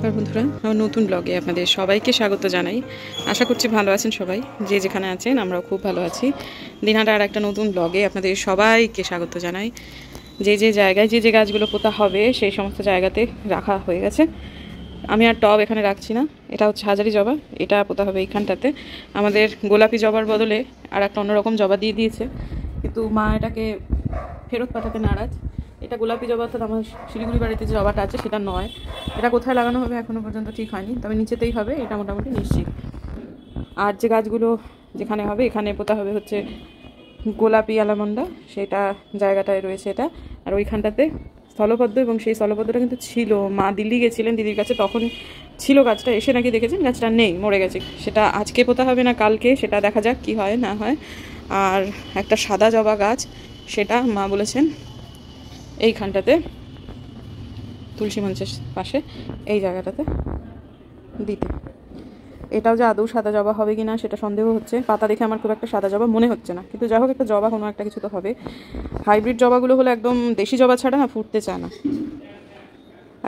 নমস্কার বন্ধুরা, আমার নতুন ব্লগে আপনাদের সবাইকে স্বাগত জানাই। আশা করছি ভালো আছেন সবাই, যে যেখানে আছেন। আমরাও খুব ভালো আছি। দিনহাটা আর একটা নতুন ব্লগে আপনাদের সবাইকে স্বাগত জানাই। যে যে জায়গায় যে যে গাছগুলো পোতা হবে সেই সমস্ত জায়গাতে রাখা হয়ে গেছে। আমি আর টব এখানে রাখছি না। এটা হচ্ছে হাজারি জবা, এটা পোতা হবে এইখানটাতে। আমাদের গোলাপি জবার বদলে আর একটা অন্যরকম জবা দিয়ে দিয়েছে, কিন্তু মা এটাকে ফেরত পাঠাতে নারাজ। এটা গোলাপি জবা, অর্থাৎ আমার শিলিগুড়ি বাড়িতে যে জবাটা আছে সেটা নয়। এটা কোথায় লাগানো হবে এখনও পর্যন্ত ঠিক হয়নি, তবে নিচেতেই হবে, এটা মোটামুটি নিশ্চিত। আর যে গাছগুলো যেখানে হবে, এখানে পোতা হবে হচ্ছে গোলাপি আলামন্ডা, সেটা জায়গাটায় রয়েছে এটা। আর ওইখানটাতে স্থলপদ্ম, এবং সেই স্থলপদ্মটা কিন্তু ছিল, মা দিল্লি গেছিলেন দিদির কাছে, তখন ছিল গাছটা, এসে নাকি দেখেছেন গাছটা নেই, মরে গেছে। সেটা আজকে পোতা হবে না কালকে, সেটা দেখা যাক কি হয় না হয়। আর একটা সাদা জবা গাছ, সেটা মা বলেছেন এইখানটাতে তুলসী মঞ্চের পাশে এই জায়গাটাতে দিতে। এটাও যে আদৌ সাদা জবা হবে কি না সেটা সন্দেহ হচ্ছে। পাতা দেখে আমার খুব একটা সাদা জবা মনে হচ্ছে না, কিন্তু যাই হোক একটা জবা, কোনো একটা কিছু তো হবে। হাইব্রিড জবাগুলো হলো একদম দেশি জবা ছাড়া না ফুটতে চায় না।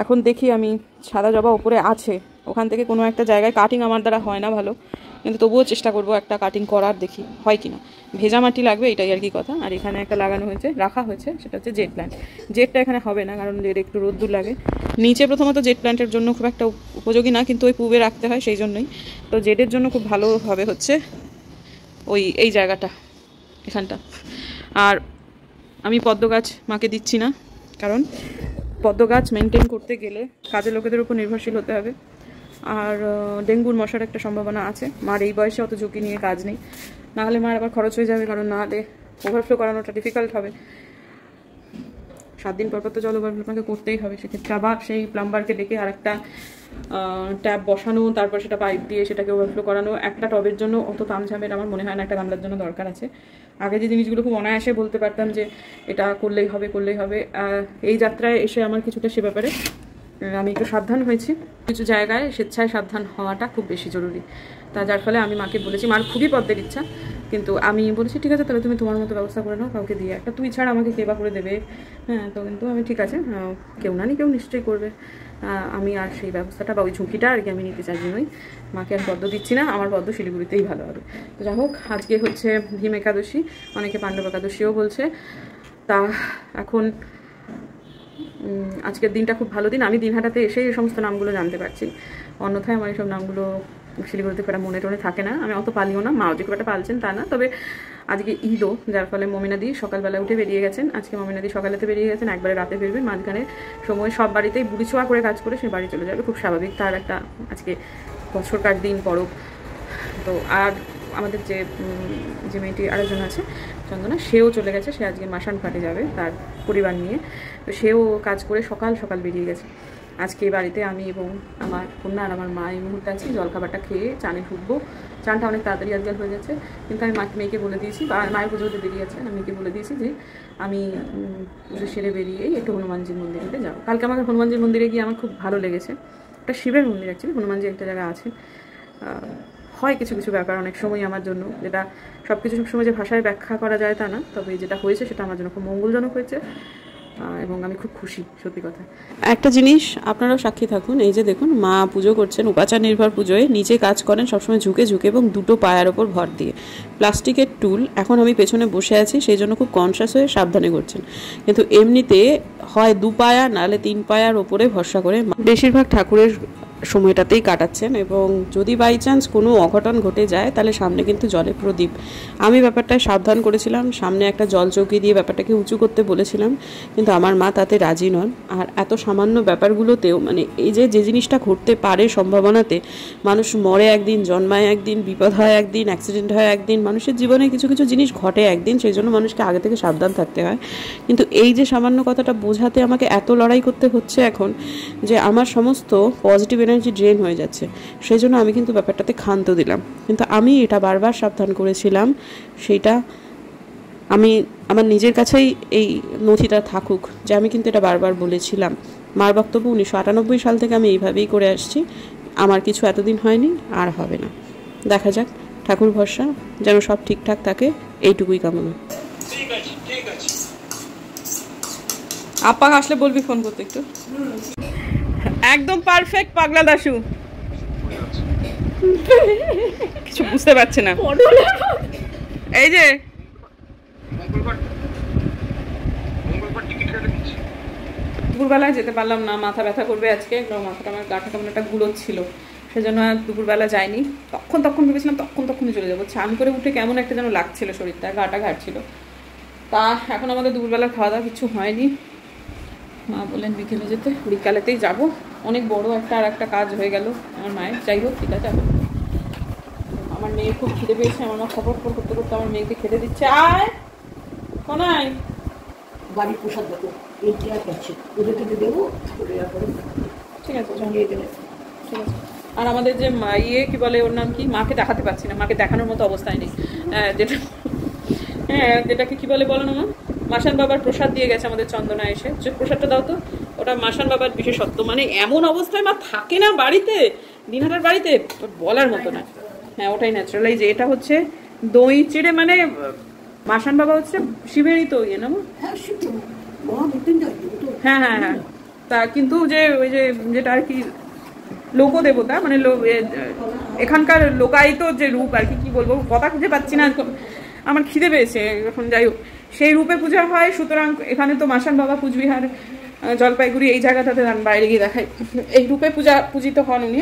এখন দেখি আমি, সাদা জবা ওপরে আছে, ওখান থেকে কোনো একটা জায়গায় কাটিং আমার দ্বারা হয় না ভালো, কিন্তু তবুও চেষ্টা করব একটা কাটিং করার, দেখি হয় কি না। ভেজা মাটি লাগবে, এটাই আর কি কথা। আর এখানে একটা লাগানো হয়েছে, রাখা হয়েছে, সেটা হচ্ছে জেট প্ল্যান্ট। জেটটা এখানে হবে না, কারণ জেট একটু রোদ্দুর লাগে। নিচে প্রথমত জেট প্ল্যান্টের জন্য খুব একটা উপযোগী না, কিন্তু ওই পুবে রাখতে হয় সেই জন্যই। তো জেটের জন্য খুব ভালো হবে হচ্ছে ওই এই জায়গাটা, এখানটা। আর আমি পদ্ম গাছ মাকে দিচ্ছি না, কারণ পদ্ম গাছ মেনটেন করতে গেলে কাজের লোকেদের উপর নির্ভরশীল হতে হবে। আর ডেঙ্গুর মশার একটা সম্ভাবনা আছে। মার এই বয়সে অত ঝুঁকি নিয়ে কাজ নেই, নাহলে মার আবার খরচ হয়ে যাবে, কারণ নাহলে ওভারফ্লো করানোটা ডিফিকাল্ট হবে। 7 দিন পর তো জল ওভারফ্লো আপনাকে করতেই হবে। সেক্ষেত্রে আবার সেই প্লাম্বারকে ডেকে আর একটা ট্যাপ বসানো, তারপর সেটা পাইপ দিয়ে সেটাকে ওভারফ্লো করানো। একটা টবের জন্য অত তামঝামের আমার মনে হয় না, একটা গামলার জন্য দরকার আছে। আগে যে জিনিসগুলো খুব অনায়াসে বলতে পারতাম যে এটা করলেই হবে করলেই হবে, এই যাত্রায় এসে আমার কিছুটা সে ব্যাপারে আমি একটু সাবধান হয়েছি। কিছু জায়গায় স্বেচ্ছায় সাবধান হওয়াটা খুব বেশি জরুরি। তা যার ফলে আমি মাকে বলেছি, মার খুবই পদ্মের ইচ্ছা, কিন্তু আমি বলেছি ঠিক আছে তাহলে তুমি তোমার মতো ব্যবস্থা করে নাও, কাউকে দিয়ে একটা, তুই ছাড়া আমাকে কে বা করে দেবে। হ্যাঁ, তো কিন্তু আমি ঠিক আছে, কেউ না কেউ নিশ্চয়ই করবে। আমি আর সেই ব্যবস্থাটা বা ওই ঝুঁকিটা আর কি আমি নিতে চাই জন্যই মাকে আমি পদ্ম দিচ্ছি না। আমার পদ্ম শিলিগুড়িতেই ভালো হবে। তো যাই হোক, আজকে হচ্ছে ভীম একাদশী, অনেকে পাণ্ডব একাদশীও বলছে। তা এখন আজকের দিনটা খুব ভালো দিন। আমি দিনহাটাতে এসে এই সমস্ত নামগুলো জানতে পারছি, অন্যথায় আমার এইসব নামগুলো শিলিগুড়িতে খুব একটা মনে টনে থাকে না। আমি অত পালিও না, মাও যে খুব একটা পালছেন তা না। তবে আজকে ঈদও, যার ফলে মমিনাদি সকালবেলা উঠে বেরিয়ে গেছেন। আজকে মমিনাদি সকালেতে বেরিয়ে গেছেন, একবারে রাতে ফিরবেন। মাঝখানে সময় সব বাড়িতেই বুড়ি ছোঁয়া করে কাজ করে সে বাড়ি চলে যাবে, খুব স্বাভাবিক। তার একটা আজকে বছরকার দিন, পরব। তো আর আমাদের যে মেয়েটি আরেকজন আছে চন্দনা, সেও চলে গেছে, সে আজকে মাসান ফাটে যাবে তার পরিবার নিয়ে। তো সেও কাজ করে সকাল সকাল বেরিয়ে গেছে। আজকে বাড়িতে আমি এবং আমার কন্যা আর আমার মা এই মুহূর্তে আছি। জলখাবারটা খেয়ে চানে ঢুকবো। চানটা অনেক তাড়াতাড়ি আজকাল হয়ে যাচ্ছে, কিন্তু আমি মেয়েকে বলে দিয়েছি, বা মায়ের পুজো হতে বেরিয়ে আছে, আমি মেয়েকে বলে দিয়েছি যে আমি পুজো সেরে বেরিয়েই একটু হনুমানজির মন্দিরেতে যাবো। কালকে আমাকে হনুমানজির মন্দিরে গিয়ে আমার খুব ভালো লেগেছে। একটা শিবের মন্দির, অ্যাকচুয়ালি হনুমানজি একটা জায়গা আছে। হয় কিছু কিছু ব্যাপার অনেক সময় আমার জন্য, যেটা সব কিছু সবসময় যে ভাষায় ব্যাখ্যা করা যায় তা না, তবে যেটা হয়েছে সেটা আমার জন্য খুব মঙ্গলজনক হয়েছে, এবং আমি খুব খুশি, সত্যি কথা। একটা জিনিস আপনারাও সাক্ষী থাকুন, এই যে দেখুন মা পুজো করছেন, উপাচার নির্ভর পুজোয় নিচে কাজ করেন সবসময় ঝুঁকে ঝুঁকে এবং দুটো পায়ের ওপর ভর দিয়ে। প্লাস্টিকের টুল, এখন আমি পেছনে বসে আছি সেই জন্য খুব কনসাস হয়ে সাবধানে করছেন, কিন্তু এমনিতে হয় 2 পায়া নাহলে 3 পায়ার ওপরে ভরসা করে বেশিরভাগ ঠাকুরের সময়টাতেই কাটাচ্ছেন। এবং যদি বাই চান্স কোনো অঘটন ঘটে যায় তাহলে সামনে কিন্তু জলে প্রদীপ। আমি ব্যাপারটায় সাবধান করেছিলাম, সামনে একটা জল চৌকি দিয়ে ব্যাপারটাকে উঁচু করতে বলেছিলাম, কিন্তু আমার মা তাতে রাজি নন। আর এত সামান্য ব্যাপারগুলোতেও, মানে এই যে জিনিসটা ঘটতে পারে সম্ভাবনাতে, মানুষ মরে একদিন, জন্মায় একদিন, বিপদ হয় একদিন, অ্যাক্সিডেন্ট হয় একদিন, মানুষের জীবনে কিছু কিছু জিনিস ঘটে একদিন, সেই জন্য মানুষকে আগে থেকে সাবধান থাকতে হয়। কিন্তু এই যে সামান্য কথাটা বোঝাতে আমাকে এত লড়াই করতে হচ্ছে এখন, যে আমার সমস্ত পজিটিভ এনার্জি ড্রেন হয়ে যাচ্ছে, সেই জন্য আমি কিন্তু ব্যাপারটাতে ক্ষান্ত দিলাম। কিন্তু আমি এটা বারবার সাবধান করেছিলাম, সেইটা আমি আমার নিজের কাছেই এই নথিটা থাকুক, যে আমি কিন্তু এটা বারবার বলেছিলাম। মার বক্তব্য 1998 সাল থেকে আমি এইভাবেই করে আসছি, আমার কিছু এতদিন হয়নি, আর হবে না। দেখা যাক, ঠাকুর ভরসা, যেন সব ঠিকঠাক থাকে, এইটুকুই কামনা। ঠিক আছে, ঠিক আছে। আপা আসলে বলবি ফোন করতে একটু। একদম পারফেক্ট পাগলা দাশু। কিছু বুঝতে পারছে না। এই যে দুপুরবেলায় যেতে পারলাম না, মাথা ব্যথা করবে আজকে, মাথাটা আমার গাটা কেমন একটা গুলোচ্ছিল, সেজন্য আর দুপুরবেলা যাইনি। তখন ভেবেছিলাম তখনই চলে যাবো। স্নান করে উঠে কেমন একটা যেন লাগছিল শরীরটা, গাটা ঘাটছিল। তা এখন আমাদের দুপুরবেলা খাওয়া দাওয়া কিছু হয়নি। মা বললেন বিকেলে যেতে, বিকালেতেই যাব। অনেক বড় একটা কাজ হয়ে গেল আমার মায়ের। যাই হোক, ঠিক আছে। আমার মেয়ে খুব খিদে পেয়েছে, আমার মা খবর করতে করতে আমার মেয়েকে খেতে দিচ্ছে। আয় কোনায় বাড়ির প্রসাদ দেখো, ঠিক আছে, ঠিক আছে। আর আমাদের যে কি বলে ওর নাম কি, মাকে দেখাতে পারছি না, মাকে দেখানোর মতো অবস্থায় নেই। যেটাকে কি বলে বলো না মা, মাসান বাবার প্রসাদ দিয়ে গেছে আমাদের চন্দনা এসে। প্রসাদটা দাও তো। ওটা মাসান বাবার বিশেষত্ব, মানে এমন অবস্থায় মা থাকে না বাড়িতে, দিনহাটার বাড়িতে, বলার মতো না। হ্যাঁ, ওটাই ন্যাচারাল। এই যে এটা হচ্ছে দই চিড়ে, মানে মাসান বাবা হচ্ছে শিবেরই তো ইয়ে না। হ্যাঁ হ্যাঁ হ্যাঁ। তা কিন্তু যে ওই যে যেটা আর কি লোকদেবতা, মানে এখানকার লোকায়িত যে রূপ আর কি বলবো, কথা খুঁজে পাচ্ছি না, আমার খিদে পেয়েছে এখন। যাই হোক, সেই রূপে পূজা হয়। সুতরাং এখানে তো মাসান বাবা কুচবিহার, জলপাইগুড়ি এই জায়গাটাতে বাইরে গিয়ে দেখাই, এই রূপে পূজিত হন উনি।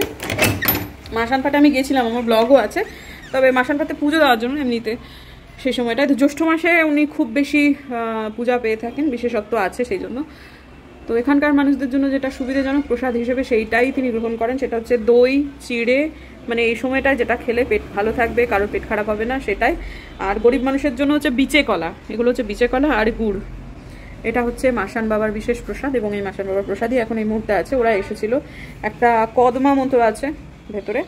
মাসানপাটে আমি গেছিলাম, আমার ব্লগও আছে। তবে মাসানপাটে পুজো দেওয়ার জন্য এমনিতে সেই সময়টায় তো জ্যৈষ্ঠ মাসে উনি খুব বেশি পূজা পেয়ে থাকেন, বিশেষত্ব আছে সেই জন্য। তো এখানকার মানুষদের জন্য যেটা সুবিধাজনক প্রসাদ হিসেবে সেইটাই তিনি গ্রহণ করেন, সেটা হচ্ছে দই চিড়ে, মানে এই সময়টায় যেটা খেলে পেট ভালো থাকবে, কারো পেট খারাপ হবে না সেটাই। আর গরিব মানুষের জন্য হচ্ছে বিচে কলা, এগুলো হচ্ছে বিচে কলা আর গুড়। এটা হচ্ছে মাসান বাবার বিশেষ প্রসাদ, এবং এই মাসান বাবার প্রসাদই এখন এই মুহূর্তে আছে। ওরা এসেছিল, একটা কদমা মতো আছে ভেতরে,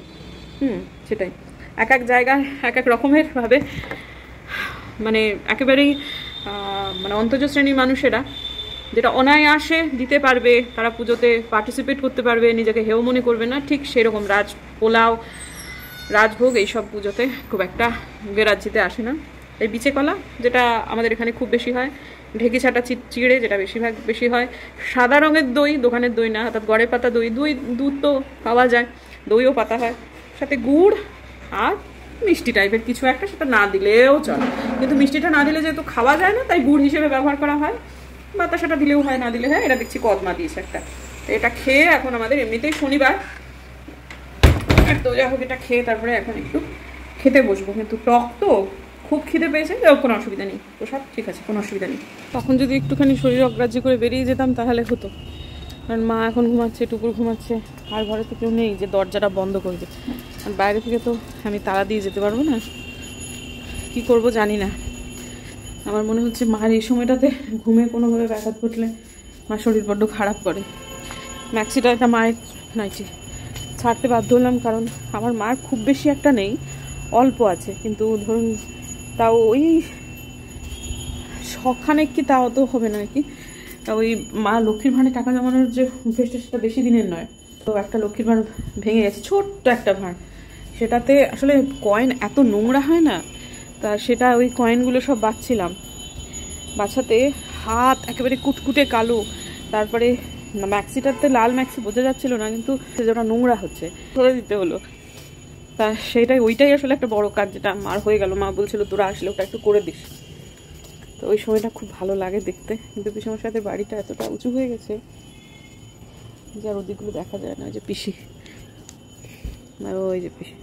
সেটাই। এক এক জায়গায় এক এক রকমের ভাবে, মানে একেবারেই মানে অন্তর্জ শ্রেণীর মানুষেরা যেটা অনায়াসে দিতে পারবে, তারা পুজোতে পার্টিসিপেট করতে পারবে, নিজেকে হেয় মনে করবে না, ঠিক সেরকম পোলাও রাজভোগ এইসব পুজোতে খুব একটা বেরাজ্যিতে আসে না। এই বিচে কলা যেটা আমাদের এখানে খুব বেশি হয়, ঢেকি ছাটা চিড়ে যেটা বেশি হয়, সাদা রঙের দই, দোকানের দই না, অর্থাৎ গড়ে পাতা দই, দুধ তো পাওয়া যায়, দইও পাতা হয়, সাথে গুড় আর মিষ্টি টাইপের কিছু একটা, সেটা না দিলেও চলে। কিন্তু মিষ্টিটা না দিলে যেহেতু খাওয়া যায় না, তাই গুড় হিসেবে ব্যবহার করা হয়, বাতাসাটা দিলেও হয়, না দিলে হয়। এটা দেখছি কদমা দিয়েছে একটা। তো এটা খেয়ে এখন আমাদের এমনিতেই শনিবার, তো যাই হোক, এটা খেয়ে তারপরে এখন একটু খেতে বসবো। কিন্তু টক তো খুব খিদে পেয়েছে, কোনো অসুবিধা নেই, প্রসাদ ঠিক আছে, কোনো অসুবিধা নেই। তখন যদি একটুখানি শরীর অগ্রাহ্য করে বেরিয়ে যেতাম তাহলে হতো, কারণ মা এখন ঘুমাচ্ছে, টুকুর ঘুমাচ্ছে, আর ঘরে তো কেউ নেই যে দরজাটা বন্ধ করবে। আর বাইরে থেকে তো আমি তালা দিয়ে যেতে পারবো না, কি করব জানি না। আমার মনে হচ্ছে মার এই সময়টাতে ঘুমে কোনোভাবে ব্যাঘাত ঘটলে মার শরীর বড্ড খারাপ করে। ম্যাক্সিটা একটা মায়ের নাইটি ছাড়তে বাধ্য হলাম, কারণ আমার মার খুব বেশি একটা নেই, অল্প আছে, কিন্তু ধরুন তাও ওই শখানেক কি, তাও তো হবে না কি। ওই মা লক্ষ্মীর ভাঁড়ে টাকা জমানোর যে অভ্যেসটা, সেটা বেশি দিনের নয়। তো একটা লক্ষ্মীর ভাঁড় ভেঙে গেছে, ছোট্ট একটা ভাঁড়, সেটাতে আসলে কয়েন এত নোংরা হয় না, তা সেটা ওই কয়েনগুলো সব বাছছিলাম, বাছাতে হাত একেবারে কুটকুটে কালো। তারপরে ম্যাক্সিটাতে লাল ম্যাক্সি বোঝা যাচ্ছিল না, কিন্তু যেটা নোংরা হচ্ছে ধরে দিতে হলো। তা ওইটাই আসলে একটা বড় কাজ, যেটা মার হয়ে গেল। মা বলছিল তোরা আসলে ওটা একটু করে দিস। তো ওই সময়টা খুব ভালো লাগে দেখতে, কিন্তু পিসমশাইদের বাড়িটা এতটা উঁচু হয়ে গেছে যে আর ওদিকগুলো দেখা যায় না। ওই যে পিসি, ওই যে পিসি,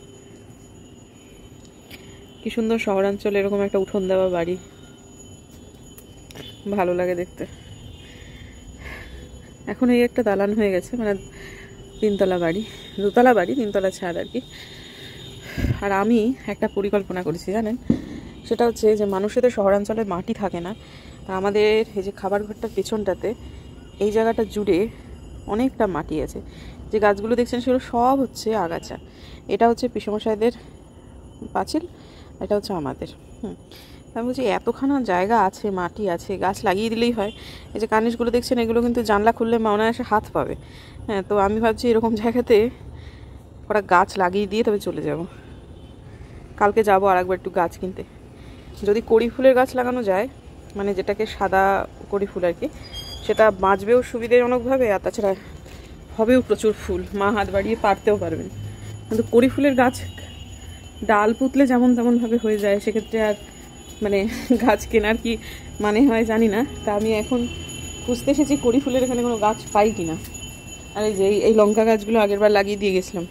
কি সুন্দর শহরাঞ্চলে এরকম একটা উঠোন দেওয়া বাড়ি, ভালো লাগে দেখতে। এখন এই একটা দালান হয়ে গেছে, মানে তিনতলা বাড়ি, দোতলা বাড়ি, তিনতলা ছাদ আর কি। আর আমি একটা পরিকল্পনা করেছি জানেন, সেটা হচ্ছে যে মানুষের শহরাঞ্চলে মাটি থাকে না, আমাদের এই যে খাবার ঘরটার পেছনটাতে এই জায়গাটা জুড়ে অনেকটা মাটি আছে। যে গাছগুলো দেখছেন সেগুলো সব হচ্ছে আগাছা। এটা হচ্ছে পিসমশাইদের পাঁচিল, এটা হচ্ছে আমাদের। আমি বলছি এতখানা জায়গা আছে, মাটি আছে, গাছ লাগিয়ে দিলেই হয়। এই যে কার্নিশগুলো দেখছেন, এগুলো কিন্তু জানলা খুললে অনায়াসে হাত পাবে। হ্যাঁ, তো আমি ভাবছি এরকম জায়গাতে ওরা গাছ লাগিয়ে দিয়ে তবে চলে যাব। কালকে যাব আর একবার একটু গাছ কিনতে, যদি কড়ি ফুলের গাছ লাগানো যায়, মানে যেটাকে সাদা কড়ি ফুল আর কি, সেটা বাঁচবেও সুবিধাজনকভাবে, আর তাছাড়া হবেও প্রচুর ফুল, মা হাত বাড়িয়ে পারতেও পারবেন। কিন্তু কড়ি ফুলের গাছ ডাল পুতলে যেমন তেমনভাবে হয়ে যায়, সেক্ষেত্রে আর মানে গাছ কেনার কি মানে হয় জানি না। তা আমি এখন খুঁজতে এসেছি কড়ি ফুলের এখানে কোনো গাছ পাই কিনা। আর এই যে এই লঙ্কা গাছগুলো আগেরবার লাগিয়ে দিয়ে গেছিলাম,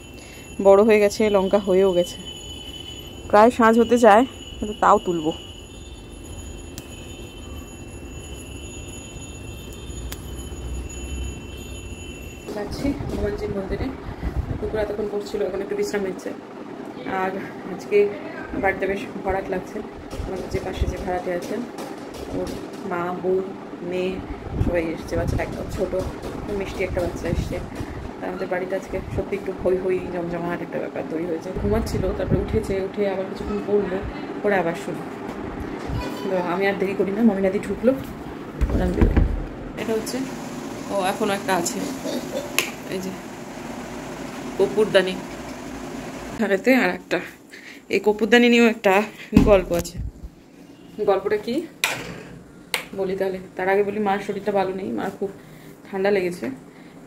বড় হয়ে গেছে, লঙ্কা হয়েও গেছে, প্রায় সাঁঝ হতে যায়, কিন্তু তাও তুলবো। যাচ্ছি হনুমানজির মন্দিরে, কুকুর এতক্ষণ করছিল, এখন একটু বিশ্রাম নিচ্ছে। আর আজকে বাড়িতে বেশ ভরাট লাগছে, আমাদের যে পাশে যে ভাড়াতে আছেন ওর মা, বউ, মেয়ে সবাই এসছে, বাচ্চাটা একদম ছোটো, মিষ্টি একটা বাচ্চা এসছে। আমাদের বাড়িতে আজকে সত্যি একটু হই হই জমজমাট একটা ব্যাপার তৈরি হয়েছে। ঘুমাচ্ছিল, তারপরে উঠেছে, উঠে আবার কিছুক্ষণ পড়লো, পরে আবার শুরু। তো আমি আর দেরি করি না, মমিনাদি ঢুকলো, এটা হচ্ছে ও এখনও একটা আছে, এই যে কপুরদানি ধারেতে। আর একটা এই কপুরদানি নিয়েও একটা গল্প আছে। গল্পটা কি বলি তাহলে, তার আগে বলি মার শরীরটা ভালো নেই, মার খুব ঠান্ডা লেগেছে।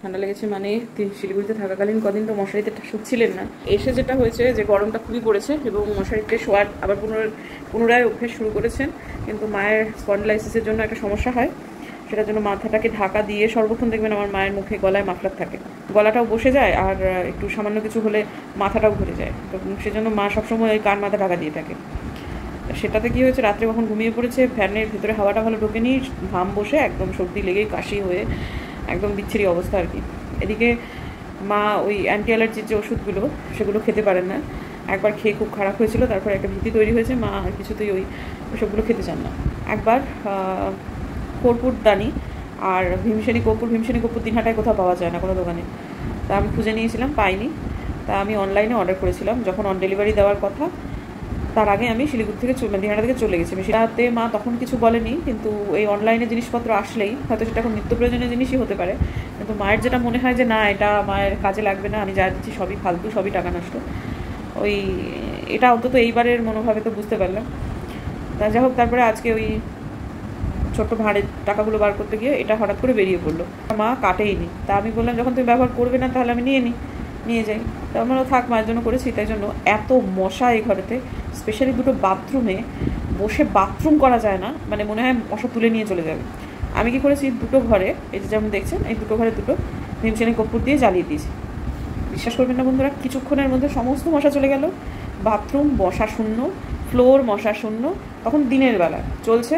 ঠান্ডা লেগেছে মানে শিলিগুড়িতে থাকাকালীন কদিন তো মশারিতে শুচ্ছিলেন না। এসে যেটা হয়েছে যে গরমটা খুবই পড়েছে এবং মশারিতে শোয়ার আবার পুনরায় অভ্যেস শুরু করেছেন। কিন্তু মায়ের স্পন্ডিলাইসিসের জন্য একটা সমস্যা হয়, সেটার জন্য মাথাটাকে ঢাকা দিয়ে সর্বক্ষণ দেখবেন আমার মায়ের মুখে গলায় মাফলার থাকে, গলাটাও বসে যায় আর একটু সামান্য কিছু হলে মাথাটাও ঘুরে যায়। তো সেজন্য মা সবসময় ওই কান মাথা ঢাকা দিয়ে থাকে। সেটাতে কি হয়েছে, রাত্রে কখন ঘুমিয়ে পড়েছে, ফ্যানের ভিতরে হাওয়াটা ভালো ঢোকেনি, ঘাম বসে একদম সর্দি লেগে কাশি হয়ে একদম বিচ্ছিরি অবস্থা আর কি। এদিকে মা ওই অ্যান্টি অ্যালার্জির যে ওষুধগুলো সেগুলো খেতে পারেন না, একবার খেয়ে খুব খারাপ হয়েছিল, তারপরে একটা ভীতি তৈরি হয়েছে, মা আর কিছুতেই ওসবগুলো খেতে চান না। একবার কর্পূরদানি আর ভীমসেনী কর্পূর দিনহাটায় কোথাও পাওয়া যায় না কোনো দোকানে, তা আমি খুঁজে নিয়েছিলাম, পাইনি। তা আমি অনলাইনে অর্ডার করেছিলাম, যখন অন ডেলিভারি দেওয়ার কথা তার আগে আমি শিলিগুড়ি থেকে দিনহাটা থেকে চলে গেছি। সেটাতে মা তখন কিছু বলেনি, কিন্তু এই অনলাইনে জিনিসপত্র আসলেই হয়তো সেটা এখন নিত্য প্রয়োজনীয় জিনিসই হতে পারে, কিন্তু মায়ের যেটা মনে হয় যে না এটা মায়ের কাজে লাগবে না, আমি যা দিচ্ছি সবই ফালতু, সবই টাকা নষ্ট, এটা অন্তত এইবারের মনোভাবে তো বুঝতে পারলাম। তা যাই হোক, তারপরে আজকে ওই ছোট্ট ভাঁড়ের টাকাগুলো বার করতে গিয়ে এটা হঠাৎ করে বেরিয়ে পড়লো, মা কাটেইনি। তা আমি বললাম যখন তুমি ব্যবহার করবে না তাহলে আমি নিয়ে যাই। তা আমরা থাক, মায়ের জন্য করেছি, তাই জন্য এত মশা এই ঘরেতে, স্পেশালি দুটো বাথরুমে বসে বাথরুম করা যায় না, মানে মনে হয় মশা তুলে নিয়ে চলে যাবে। আমি কি করেছি, দুটো ঘরে এই যে যেমন দেখছেন, এই দুটো ঘরে দুটো ভীমসেনী কর্পূর দিয়ে জ্বালিয়ে দিয়েছি। বিশ্বাস করবেন না বন্ধুরা, কিছুক্ষণের মধ্যে সমস্ত মশা চলে গেল, বাথরুম মশা শূন্য, ফ্লোর মশা শূন্য। তখন দিনের বেলা চলছে,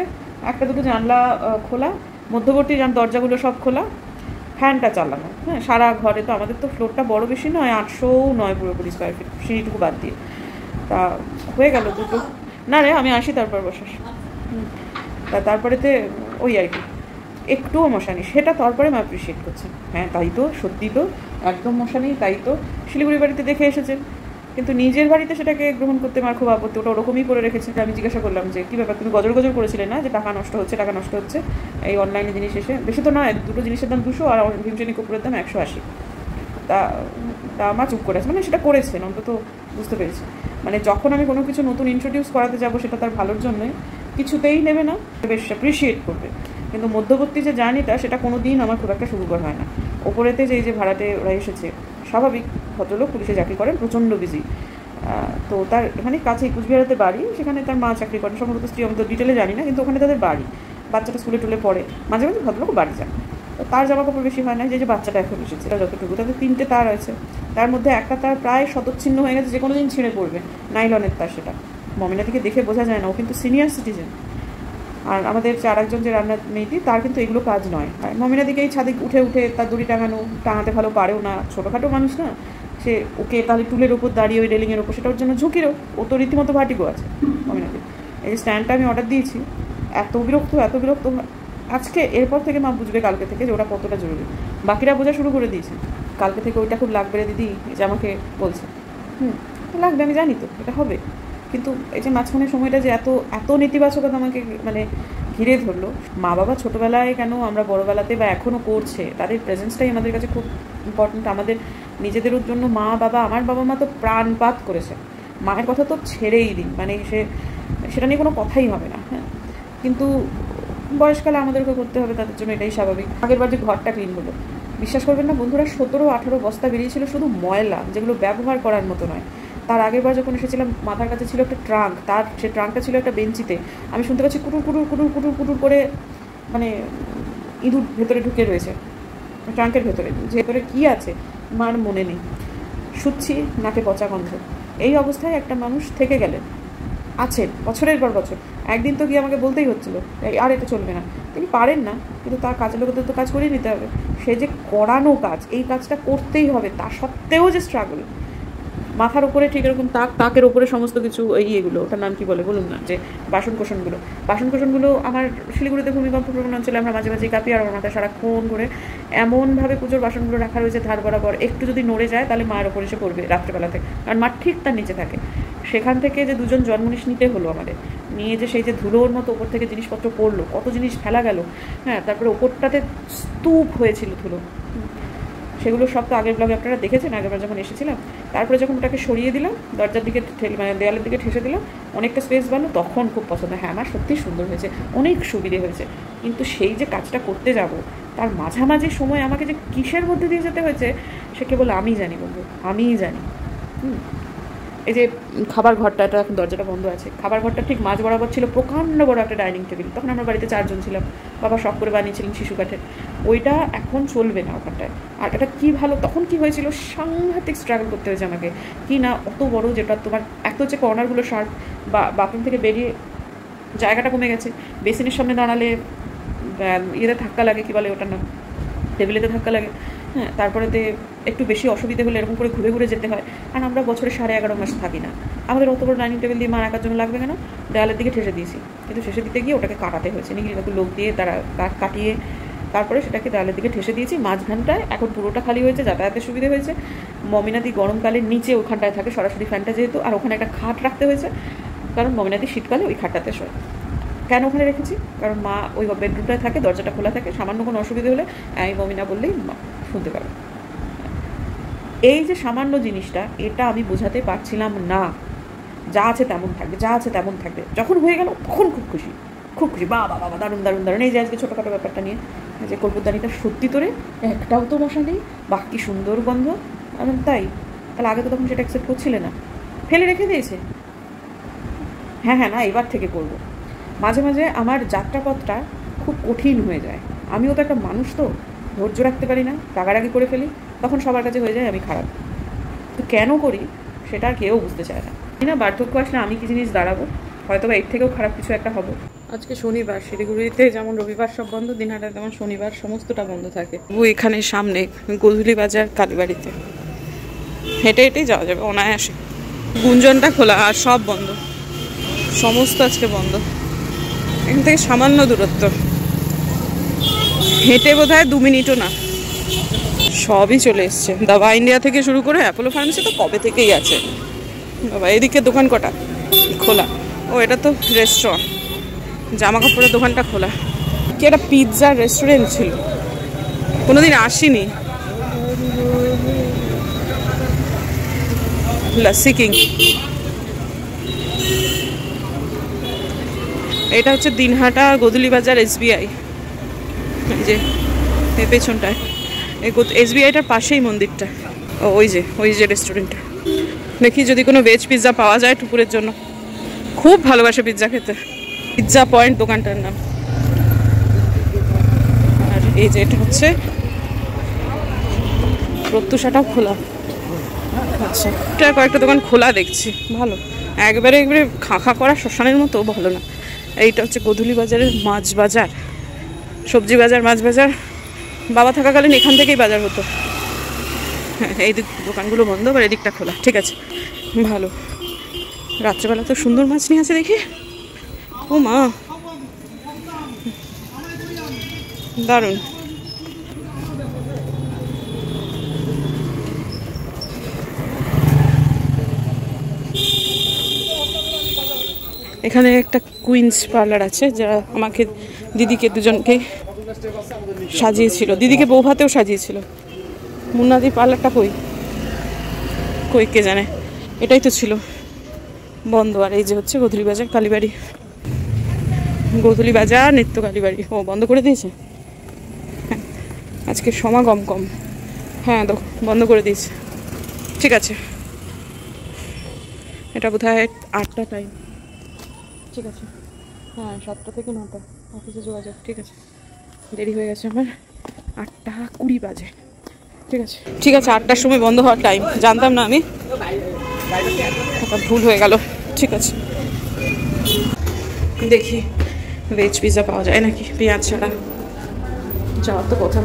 একটা দুটো জানলা খোলা, মধ্যবর্তী দরজাগুলো সব খোলা, ফ্যানটা চালানো। হ্যাঁ, সারা ঘরে তো আমাদের তো ফ্লোরটা বড় বেশি নয়, 800 নয় পুরোপুরি স্কোয়ার ফিট, সিঁড়িটুকু বাদ দিয়ে। তা হয়ে গেল দুটো, না রে আমি আসি তারপর বসাস। তারপরেতে ওই আর কি একটুও মশা নেই, সেটা তারপরে আমি অ্যাপ্রিসিয়েট করছি। হ্যাঁ তাই তো, সত্যি তো, একদম মশা নেই, তাই তো শিলিগুড়ি বাড়িতে দেখে এসেছেন, কিন্তু নিজের বাড়িতে সেটাকে গ্রহণ করতে আমার খুব আপত্তি। ওটা ওরকমই করে রেখেছে। আমি জিজ্ঞাসা করলাম যে কী ব্যাপার, তুমি গজর করেছিলে না যে টাকা নষ্ট হচ্ছে এই অনলাইনে জিনিস এসে। বেশি তো নয়, দুটো জিনিসের দাম 200 আর ভীমসেনী কর্পূরের দাম 180। তা আমার চুপ করেছে, মানে সেটা করেছেন অন্তত বুঝতে পেরেছি। মানে যখন আমি কোনো কিছু নতুন ইন্ট্রোডিউস করাতে যাবো সেটা তার ভালোর জন্যই, কিছুতেই নেবে না, বেশ অ্যাপ্রিসিয়েট করবে। কিন্তু মধ্যবর্তী যে জার্নিটা সেটা কোনো দিন আমার খুব একটা সুখকর হয় না। ওপরেতে যে ভাড়াটে ওরা এসেছে, স্বাভাবিক ভদ্রলোক, পুলিশে চাকরি করেন, প্রচণ্ড বিজি। তো তার এখানে কাছেই কুচবিহারেতে বাড়ি, সেখানে তার মা চাকরি করেন, সম্ভবত স্ত্রী, আমি তো ডিটেলে জানি না, কিন্তু ওখানে তাদের বাড়ি, বাচ্চাটা স্কুলে টুলে পড়ে, মাঝে মাঝে ভদ্রলোক বাড়ি যান। তো তার জামা কাপড় বেশি হয় না, যে বাচ্চাটা এখন এসেছে এটা যতটুকু, তাদের 3টে তার আছে, তার মধ্যে একটা তার প্রায় শতচ্ছিন্ন হয়ে গেছে, যে কোনো দিন ছিঁড়ে পড়বে, নাইলনের তার। সেটা মমিনাদিকে দেখে বোঝা যায় না, ও কিন্তু সিনিয়র সিটিজেন। আর আমাদের আরেকজন যে রান্নার মেয়েটি, তার কিন্তু এগুলো কাজ নয়। আর মমিনাদিকে এই ছাদে উঠে তার দড়ি টাঙাতে ভালো পারেও না, ছোটোখাটো মানুষ না সে, ওকে তাহলে টুলের ওপর দাঁড়িয়ে ওই রেলিংয়ের ওপর, সেটা ওর জন্য ঝুঁকিরও, ও তো রীতিমতো ভার্টিগো আছে মমিনাদি। এই যে স্ট্যান্ডটা আমি অর্ডার দিয়েছি, এত বিরক্ত আজকে, এরপর থেকে মা বুঝবে কালকে থেকে যে ওটা কতটা জরুরি। বাকিরা বোঝা শুরু করে দিয়েছে, কালকে থেকে ওইটা খুব লাগবে রে দিদি, যে আমাকে বলছে লাগবে, আমি জানি তো এটা হবে, কিন্তু এই যে মাঝখানের সময়টা যে এত নেতিবাচকতা আমাকে মানে ঘিরে ধরলো। মা বাবা ছোটোবেলায় কেন, আমরা বড়োবেলাতে বা এখনও করছে, তাদের প্রেজেন্সটাই আমাদের কাছে খুব ইম্পর্টেন্ট। আমাদের নিজেদেরও জন্য মা বাবা, আমার বাবা মা তো প্রাণপাত করেছে, মায়ের কথা তো ছেড়েই দিন, মানে সেটা নিয়ে কোনো কথাই হবে না। হ্যাঁ, কিন্তু বয়সকালে আমাদেরকে করতে হবে তাদের জন্য, এটাই স্বাভাবিক। আগের বার যে ঘরটা ক্লিন হলো, বিশ্বাস করবেন না বন্ধুরা, 17-18 বস্তা বেরিয়েছিল শুধু ময়লা, যেগুলো ব্যবহার করার মতো নয়। তার আগের বার যখন এসেছিলাম মাথার কাছে ছিল একটা ট্রাঙ্ক, তার সে ট্রাঙ্কটা ছিল একটা বেঞ্চিতে, আমি শুনতে পাচ্ছি কুটুর কুটুর কুটুর কুটুর কুটুর করে, মানে ইঁদুর ভেতরে ঢুকে রয়েছে ট্রাঙ্কের ভেতরে। ভেতরে কী আছে মার মনে নেই, শুচ্ছি নাকে পচা গন্ধ। এই অবস্থায় একটা মানুষ থেকে গেলেন, আছেন বছরের পর বছর। একদিন তো গিয়ে আমাকে বলতেই হচ্ছিলো আর এটা চলবে না। তিনি পারেন না, কিন্তু তার কাজের লোকেদের তো কাজ করেই নিতে হবে। সে যে করানো কাজ, এই কাজটা করতেই হবে, তা সত্ত্বেও যে স্ট্রাগল। মাথার উপরে ঠিক এরকম তাকের ওপরে সমস্ত কিছু এগুলো, ওটার নাম কি বলে বলুন না, যে বাসনকোসনগুলো আমার শিলিগুড়িতে ভূমিকম্প প্রবণ অঞ্চলে আমরা মাঝে মাঝে কাঁপি, আর আমার মাথায় সারাক্ষণ করে এমনভাবে পুজোর বাসনগুলো রাখা রয়েছে ধার বরাবর, একটু যদি নড়ে যায় তাহলে মায়ের ওপর এসে পড়বে রাত্রেবেলাতে, কারণ মা ঠিক তার নিচে থাকে। সেখান থেকে যে দুজন জন্মনিশ নিতে হলো আমাদের, নিয়ে যে সেই যে ধুলোর মতো ওপর থেকে জিনিসপত্র পড়লো, কত জিনিস ফেলা গেল, হ্যাঁ, তারপরে ওপরটাতে স্তূপ হয়েছিল ধুলো, সেগুলো সব তো আগের ব্লগে আপনারা দেখেছেন আগেরবার যখন এসেছিলাম। তারপরে যখন ওটাকে সরিয়ে দিলাম, দরজার দিকে মানে দেওয়ালের দিকে ঠেসে দিলাম, অনেকটা স্পেস বাড়লো, তখন খুব পছন্দ। হ্যাঁ, আমার সত্যিই সুন্দর হয়েছে, অনেক সুবিধে হয়েছে। কিন্তু সেই যে কাজটা করতে যাব, তার মাঝামাঝি সময় আমাকে যে কিসের মধ্যে দিয়ে যেতে হয়েছে, সে কেবল আমিই জানি বন্ধু, আমিই জানি। এই যে খাবার ঘরটা, এটা এখন দরজাটা বন্ধ আছে, খাবার ঘরটা ঠিক মাঝ বরাবর ছিল প্রকাণ্ড বড় একটা ডাইনিং টেবিল। তখন আমরা বাড়িতে 4 জন ছিলাম, বাবা শখ করে বানিয়েছিলেন শিশু কাঠের। ওইটা এখন চলবে না ওখানটায়। আর এটা কী ভালো, তখন কী হয়েছিল, সাংঘাতিক স্ট্রাগল করতে হয়েছে আমাকে। কি না, অত বড়, যেটা তোমার এক তো হচ্ছে কর্নারগুলো শার্প, বা বাথরুম থেকে বেরিয়ে জায়গাটা কমে গেছে, বেসিনের সামনে দাঁড়ালে ইয়েতে ধাক্কা লাগে, কী বলে ওটার নাম, টেবিলেতে ধাক্কা লাগে, হ্যাঁ, তারপরেতে একটু বেশি অসুবিধে হলে এরকম করে ঘুরে ঘুরে যেতে হয়। আর আমরা বছরে 11.5 মাস থাকি না, আমাদের অত বড় ডাইনিং টেবিল দিয়ে মা রাখার জন্য লাগবে কেন, দেওয়ালের দিকে ঠেসে দিয়েছি। কিন্তু ঠেসে দিতে গিয়ে ওটাকে কাটাতে হয়েছে, নিখিলবাবু লোক দিয়ে তারা কাটিয়ে তারপরে সেটাকে দেওয়ালের দিকে ঠেসে দিয়েছি। মাঝখানটায় এখন পুরোটা খালি হয়েছে, যাতায়াতের সুবিধে হয়েছে। মমিনাদি গরমকালে নিচে ওখানটায় থাকে, সরাসরি ফ্যানটা যেহেতু, আর ওখানে একটা খাট রাখতে হয়েছে, কারণ মমিনাদি শীতকালে ওই খাটটাতে শোয়। কেন ওখানে রেখেছি, কারণ মা ওই বেডরুমটায় থাকে, দরজাটা খোলা থাকে, সামান্য কোনো অসুবিধে হলে আমি মমিনা বললেই শুনতে পাবে। এই যে সামান্য জিনিসটা, এটা আমি বোঝাতে পারছিলাম না। যা আছে তেমন থাকবে, যা আছে তেমন থাকবে। যখন হয়ে গেল তখন খুব খুশি, খুব খুশি, বাবা বাবা দারুণ দারুণ দারুণ। এই যে আজকে ছোটোখাটো ব্যাপারটা নিয়ে যে কর্পূরদানিটা সত্যি তোরে একটাও তো মশা নেই, বাকি সুন্দর গন্ধ। আমি তাই, তাহলে আগে তো তখন সেটা অ্যাকসেপ্ট করছিলে না, ফেলে রেখে দিয়েছে। হ্যাঁ হ্যাঁ, না এবার থেকে করবো। মাঝে মাঝে আমার যাত্রাপথটা খুব কঠিন হয়ে যায়, আমিও তো একটা মানুষ, তো ধৈর্য রাখতে পারি না, রাগারাগি করে ফেলি, তখন সবার কাছে হয়ে যায় আমি খারাপ। তো কেন করি সেটা আর কেউ বুঝতে চায় না। না, বার্ধক্য আসলে আমি কি জিনিস দাঁড়াবো, হয়তো বা এর থেকেও খারাপ কিছু একটা হবো। আজকে শনিবার, শিলিগুড়িতে যেমন রবিবার সব বন্ধ, দিনহাটায় তেমন শনিবার সমস্তটা বন্ধ থাকে। ও এখানে সামনে গোধূলি বাজার কালীবাড়িতে হেঁটে হেঁটেই যাওয়া যাবে অনায়াসে। গুঞ্জনটা খোলা আর সব বন্ধ, সমস্ত আজকে বন্ধ। এখান থেকে সামান্য দূরত্ব, হেঁটে বোধ হয় 2 মিনিটও না, সবই চলে এসছে। দাবা ইন্ডিয়া থেকে শুরু করে অ্যাপোলো ফার্মেসি তো কবে থেকেই আছে বাবা। এদিকে দোকান কটা খোলা, ও এটা তো রেস্টুরেন্ট, জামা কাপড়ের দোকানটা খোলা। কি একটা পিৎজার রেস্টুরেন্ট ছিল, কোনোদিন আসিনি। লাসি কিং, এটা হচ্ছে দিনহাটা গোধূলি বাজার SBI, যে এই পেছনটায় SBIটার পাশেই মন্দিরটা। ওই যে রেস্টুরেন্টটা, দেখি যদি কোনো ভেজ পিৎজা পাওয়া যায় টুকুরের জন্য। খুব ভালোবাসে পিৎজা খেতে। পিৎজা পয়েন্ট দোকানটার নাম। আর এই যে এটা হচ্ছে প্রত্যুষাটাও খোলা। আচ্ছা, এটা কয়েকটা দোকান খোলা দেখছি, ভালো। একবারে খাঁ করা শ্মশানের মতো ভালো না। এইটা হচ্ছে গোধূলি বাজারের মাছ বাজার, সবজি বাজার, মাছ বাজার। বাবা থাকাকালীন এখান থেকেই বাজার হতো। হ্যাঁ, এই দোকানগুলো বন্ধ, আর এদিকটা খোলা, ঠিক আছে, ভালো। রাত্রেবেলা তো সুন্দর মাছ নিয়ে আছে দেখি, ও মা দারুণ। এখানে একটা কুইন্স পার্লার আছে, যা আমাকে দিদিকে দুজনকে সাজিয়েছিল, দিদিকে বউ ভাতেও সাজিয়েছিল। মুন্নাদি পার্লারটা কই কে জানে, এটাই তো ছিল বন্ধ। আর এই যে হচ্ছে গোধূলি বাজার কালীবাড়ি, গোধূলি বাজার নিত্য কালীবাড়ি, ও বন্ধ করে দিয়েছে। আজকে সমাগম কম। হ্যাঁ বন্ধ করে দিয়েছে। ঠিক আছে, এটা বোধহয় 8টা টাইম। ঠিক আছে, হ্যাঁ 7টা থেকে 9টা অফিসে যোগাযোগ। ঠিক আছে, দেরি হয়ে গেছে আমার, 8:20 বাজে। ঠিক আছে ঠিক আছে, 8টার সময় বন্ধ হওয়ার টাইম, জানতাম না আমি, একটা ভুল হয়ে গেল। ঠিক আছে, দেখি ভেজ পিৎজা পাওয়া যায় নাকি পেঁয়াজ ছাড়া। যাওয়ার তো কথা।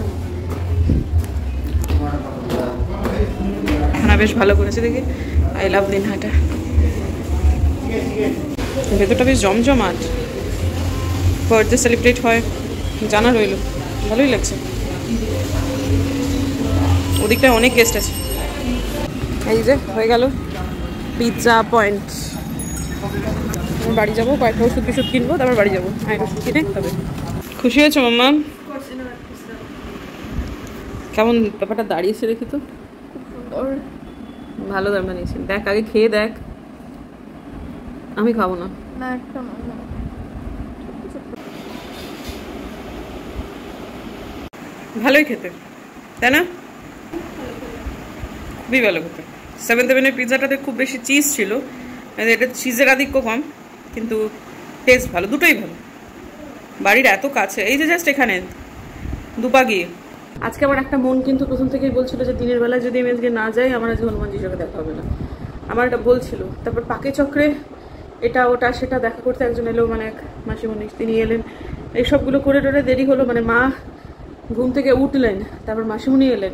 খানা বেশ ভালো করেছে দেখি, আই লাভ দিনহাটা। ভেতরটা বেশ জমজমাট, বার্থডে সেলিব্রেট হয় জানা রইল, ভালোই লাগছে। ওদিকটায় অনেক গেস্ট আছে। এই যে হয়ে গেল পিৎজা পয়েন্ট। বাড়ি যাবো, কয়েকটা ওষুধ বিষুধ কিনবো, তারপর বাড়ি যাবো। হ্যাঁ ওষুধ কিনে তবে। খুশি হয়েছো মাম্মা? কেমন ব্যাপারটা দাঁড়িয়েছে দেখি তো, ভালো দাম বানিয়েছি। দেখ আগে খেয়ে দেখ। আমি খাবো না। ভালোই খেতে, তাই না? খুবই ভালো খেতে। 7-Eleven পিৎজাটাতে খুব বেশি চিজ ছিল, এটা চিজের আধিক্য কম, কিন্তু টেস্ট ভালো, দুটোই ভালো। বাড়ির এত কাছে, এই যে জাস্ট এখানে দুপা গিয়ে। আজকে আমার একটা মন কিন্তু প্রথম থেকেই বলছিল যে দিনের বেলায় যদি আমি আজকে না যাই আমার আজকে হনুমানজির সঙ্গে দেখা হবে না, আমার এটা বলছিল। তারপর পাকে চক্রে এটা ওটা সেটা দেখা করতে একজন এলো, মানে এক মাসিমণি, তিনি এলেন। এইসবগুলো করে টোরে দেরি হলো, মানে মা ঘুম থেকে উঠলেন, তারপর মাসিমণি এলেন,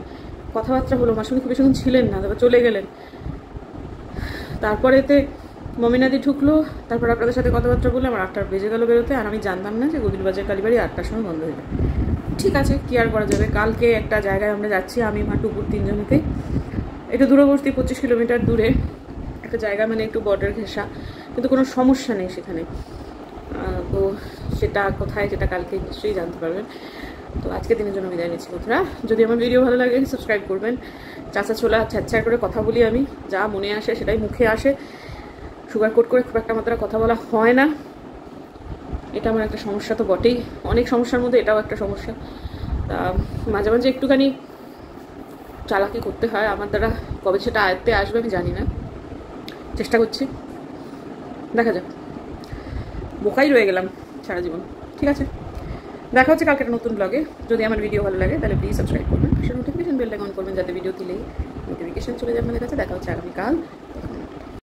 কথাবার্তা হলো। মাসিমণি খুব বেশিক্ষণ ছিলেন না, তারপর চলে গেলেন। তারপরে এতে মমিনাদি ঢুকলো, তারপর আপনাদের সাথে কথাবার্তা বলে আমার 8টা বেজে গেল বেরোতে। আর আমি জানতাম না যে গদিরবাজার কালীবাড়ি 8টার সময় বন্ধ হয়ে যাবে। ঠিক আছে, কি আর করা যাবে। কালকে একটা জায়গায় আমরা যাচ্ছি, আমি মা টুকুর 3জনেতেই, একটু দূরবর্তী 25 কিলোমিটার দূরে একটা জায়গা, মানে একটু বর্ডার ঘেঁষা, কিন্তু কোনো সমস্যা নেই সেখানে। তো সেটা কোথায়, যেটা কালকে নিশ্চয়ই জানতে পারবেন। তো আজকে দিনের জন্য বিদায় নিচ্ছি বন্ধুরা। যদি আমার ভিডিও ভালো লাগে সাবস্ক্রাইব করবেন। চাচা ছোলা ছ্যাঁচ্ছার করে কথা বলি আমি, যা মনে আসে সেটাই মুখে আসে, সুগার কোট করে খুব একটা আমার দ্বারা কথা বলা হয় না। এটা আমার একটা সমস্যা তো বটেই, অনেক সমস্যার মধ্যে এটাও একটা সমস্যা। তা মাঝে মাঝে একটুখানি চালাকি করতে হয়, আমার দ্বারা কবে সেটা আয়ত্তে আসবে আমি জানি না, চেষ্টা করছি, দেখা যাক। বোকাই রয়ে গেলাম সারা জীবন। ঠিক আছে, দেখা হচ্ছে কালকে একটা নতুন ব্লগে। যদি আমার ভিডিও ভালো লাগে তাহলে প্লিজ সাবস্ক্রাইব করবেন, পাশে নোটিফিকেশন বেলটা অন করবেন, যাতে ভিডিও দিলেই নোটিফিকেশন চলে যাবে আপনাদের কাছে। দেখা হচ্ছে আগামীকাল।